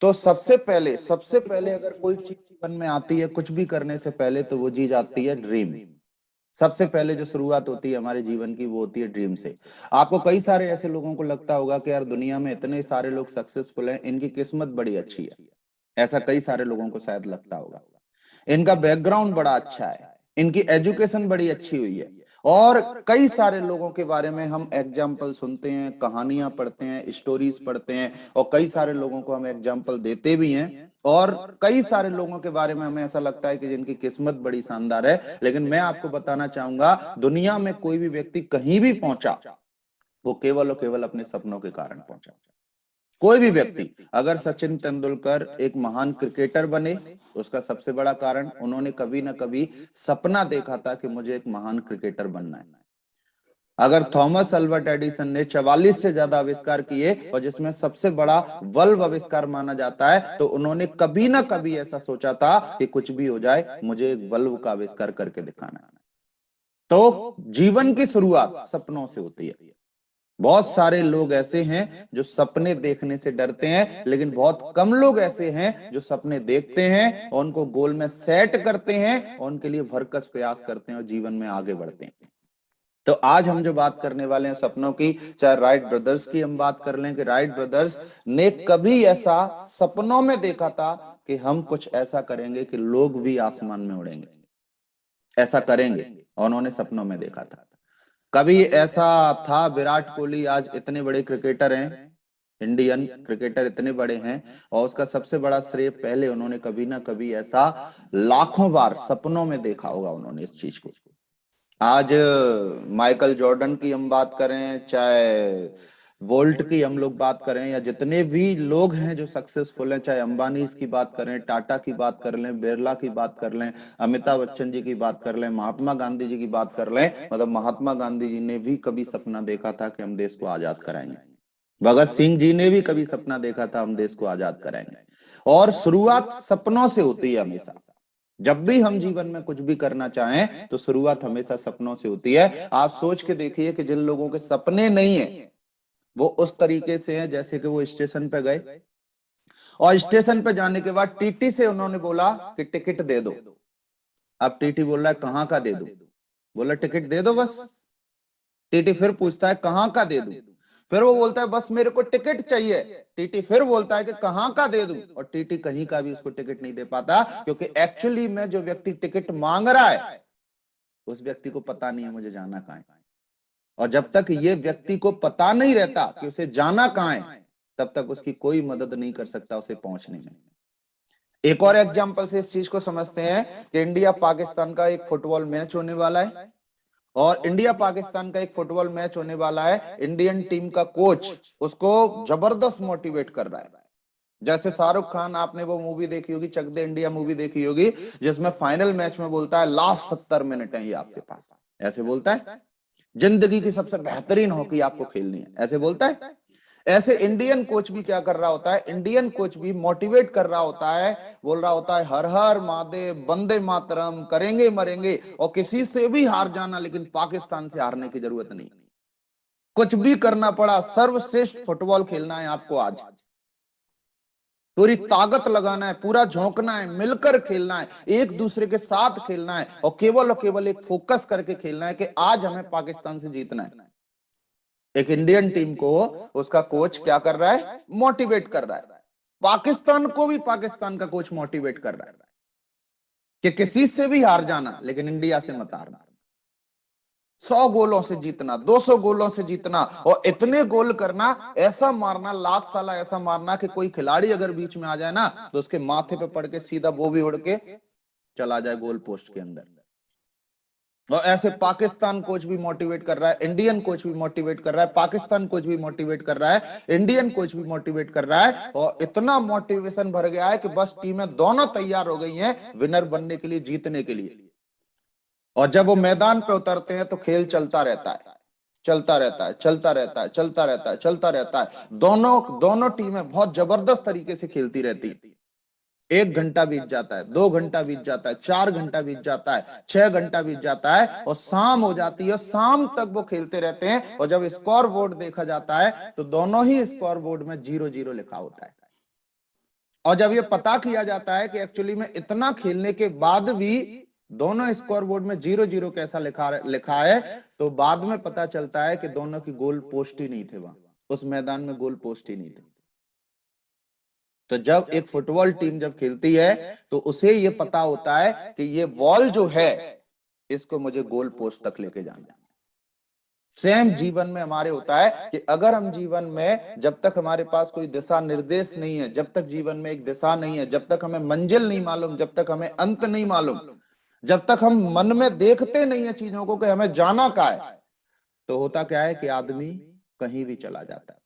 तो सबसे पहले अगर कोई चीज जीवन में आती है कुछ भी करने से पहले, तो वो चीज आती है ड्रीम। सबसे पहले जो शुरुआत होती है हमारे जीवन की वो होती है ड्रीम से। आपको कई सारे ऐसे लोगों को लगता होगा कि यार दुनिया में इतने सारे लोग सक्सेसफुल हैं, इनकी किस्मत बड़ी अच्छी है। ऐसा कई सारे लोगों को शायद लगता होगा। इनका बैकग्राउंड बड़ा अच्छा है, इनकी एजुकेशन बड़ी अच्छी हुई है। और कई सारे लोगों के बारे में हम एग्जाम्पल सुनते हैं, कहानियां पढ़ते हैं, स्टोरीज पढ़ते हैं, और कई सारे लोगों को हम एग्जाम्पल देते भी हैं। और कई सारे लोगों के बारे में हमें ऐसा लगता है कि जिनकी किस्मत बड़ी शानदार है। लेकिन मैं आपको बताना चाहूंगा, दुनिया में कोई भी व्यक्ति कहीं भी पहुंचा, वो केवल और केवल अपने सपनों के कारण पहुंचा। कोई भी व्यक्ति, अगर सचिन तेंदुलकर एक महान क्रिकेटर बने, उसका सबसे बड़ा कारण उन्होंने कभी ना कभी सपना देखा था कि मुझे एक महान क्रिकेटर बनना है। अगर थॉमस अल्वर्ट एडिसन ने 44 से ज्यादा आविष्कार किए और जिसमें सबसे बड़ा बल्ब आविष्कार माना जाता है, तो उन्होंने कभी ना कभी ऐसा सोचा था कि कुछ भी हो जाए मुझे एक बल्ब का आविष्कार करके दिखाना है। तो जीवन की शुरुआत सपनों से होती है। बहुत सारे लोग ऐसे हैं जो सपने देखने से डरते हैं, लेकिन बहुत कम लोग ऐसे हैं जो सपने देखते हैं और उनको गोल में सेट करते हैं और उनके लिए भरकस प्रयास करते हैं और जीवन में आगे बढ़ते हैं। तो आज हम जो बात करने वाले हैं सपनों की, चाहे राइट ब्रदर्स की हम बात कर लें कि राइट ब्रदर्स ने कभी ऐसा सपनों में देखा था कि हम कुछ ऐसा करेंगे कि लोग भी आसमान में उड़ेंगे, ऐसा करेंगे, और उन्होंने सपनों में देखा था। कभी ऐसा था, विराट कोहली आज इतने बड़े क्रिकेटर हैं, इंडियन क्रिकेटर इतने बड़े हैं, और उसका सबसे बड़ा श्रेय पहले उन्होंने कभी ना कभी ऐसा लाखों बार सपनों में देखा होगा उन्होंने इस चीज को। आज माइकल जॉर्डन की हम बात करें, चाहे वोल्ट की हम लोग बात करें, या जितने भी लोग हैं जो सक्सेसफुल हैं, चाहे अंबानी की बात करें, टाटा की बात कर लें, बिरला की बात कर लें, अमिताभ बच्चन जी की बात कर लें, महात्मा गांधी जी की बात कर लें, मतलब महात्मा गांधी जी ने भी कभी सपना देखा था कि हम देश को आजाद कराएंगे। भगत सिंह जी ने भी कभी सपना देखा था हम देश को आजाद कराएंगे। और शुरुआत सपनों से होती है हमेशा। जब भी हम जीवन में कुछ भी करना चाहें तो शुरुआत हमेशा सपनों से होती है। आप सोच के देखिए कि जिन लोगों के सपने नहीं है वो उस तरीके से हैं जैसे कि वो स्टेशन पे गए और स्टेशन पे जाने के बाद टीटी से उन्होंने बोला कि टिकट दे दो। अब टीटी बोल रहा है कहां का दे दो? बोला टिकट दे दो बस। टीटी फिर पूछता है कहां का दे दूं? फिर वो बोलता है बस मेरे को टिकट चाहिए। टीटी फिर बोलता है कि कहां का दे दूं? और टीटी कहीं का भी उसको टिकट नहीं दे पाता, क्योंकि एक्चुअली में जो व्यक्ति टिकट मांग रहा है उस व्यक्ति को पता नहीं है मुझे जाना कहां है। और जब तक ये व्यक्ति को पता नहीं रहता कि उसे जाना कहां है, तब तक उसकी कोई मदद नहीं कर सकता उसे पहुंचने में। एक और एग्जांपल से इस चीज को समझते हैं कि इंडिया पाकिस्तान का एक फुटबॉल मैच होने वाला है, और इंडिया पाकिस्तान का एक फुटबॉल मैच होने वाला है। इंडियन टीम का कोच उसको जबरदस्त मोटिवेट कर रहा है। जैसे शाहरुख खान, आपने वो मूवी देखी होगी, चक दे इंडिया मूवी देखी होगी, जिसमें फाइनल मैच में बोलता है लास्ट 70 मिनट है ये आपके पास, ऐसे बोलता है, जिंदगी की सबसे बेहतरीन हॉकी आपको खेलनी है, ऐसे बोलता है। ऐसे इंडियन कोच भी क्या कर रहा होता है? इंडियन कोच भी मोटिवेट कर रहा होता है, बोल रहा होता है हर हर महादेव, वंदे मातरम, करेंगे मरेंगे, और किसी से भी हार जाना, लेकिन पाकिस्तान से हारने की जरूरत नहीं। कुछ भी करना पड़ा, सर्वश्रेष्ठ फुटबॉल खेलना है आपको आज। पूरी ताकत लगाना है, पूरा झोंकना है, मिलकर खेलना है, एक दूसरे के साथ खेलना है, और केवल एक फोकस करके खेलना है कि आज हमें पाकिस्तान से जीतना है। एक इंडियन टीम को उसका कोच क्या कर रहा है? मोटिवेट कर रहा है। पाकिस्तान को भी पाकिस्तान का कोच मोटिवेट कर रहा है कि किसी से भी हार जाना, लेकिन इंडिया से मत हारना। 100 गोलों से जीतना, 200 गोलों से जीतना, और इतने गोल करना, ऐसा मारना, लात साला ऐसा मारना कि कोई खिलाड़ी अगर बीच में आ जाए ना तो उसके माथे पे पड़ के सीधा वो भी उड़ के चला जाए गोल पोस्ट के अंदर। और ऐसे पाकिस्तान कोच भी मोटिवेट कर रहा है, इंडियन कोच भी मोटिवेट कर रहा है, पाकिस्तान कोच भी मोटिवेट कर रहा है, इंडियन कोच भी मोटिवेट कर रहा है, और इतना मोटिवेशन भर गया है कि बस टीमें दोनों तैयार हो गई हैं विनर बनने के लिए, जीतने के लिए। और जब वो मैदान पे उतरते हैं तो खेल चलता रहता है, चलता रहता है, चलता रहता है, चलता रहता है, चलता रहता है। दोनों दोनों टीमें बहुत जबरदस्त तरीके से खेलती रहती। 1 घंटा बीत जाता है, 2 घंटा बीत जाता है, 4 घंटा बीत जाता है, 6 घंटा बीत जाता है, और शाम हो जाती है। शाम तक वो खेलते रहते हैं, और जब स्कोर बोर्ड देखा जाता है तो दोनों ही स्कोर बोर्ड में 0-0 लिखा होता है। और जब ये पता किया जाता है कि एक्चुअली में इतना खेलने के बाद भी दोनों स्कोर बोर्ड में 0-0 कैसा लिखा है, तो बाद में पता चलता है कि दोनों की गोल पोस्ट ही नहीं थे, वहां उस मैदान में गोल पोस्ट ही नहीं थे। तो जब एक फुटबॉल टीम जब खेलती है तो उसे ये पता होता है कि ये बॉल जो है इसको मुझे गोल पोस्ट तक लेके जाना है। सेम जीवन में हमारे होता है कि अगर हम जीवन में जब तक हमारे पास कोई दिशा निर्देश नहीं है, जब तक जीवन में एक दिशा नहीं है, जब तक हमें मंजिल नहीं मालूम, जब तक हमें अंत नहीं मालूम, जब तक हम मन में देखते नहीं है चीजों को कि हमें जाना क्या है, तो होता क्या है कि आदमी कहीं भी चला जाता है।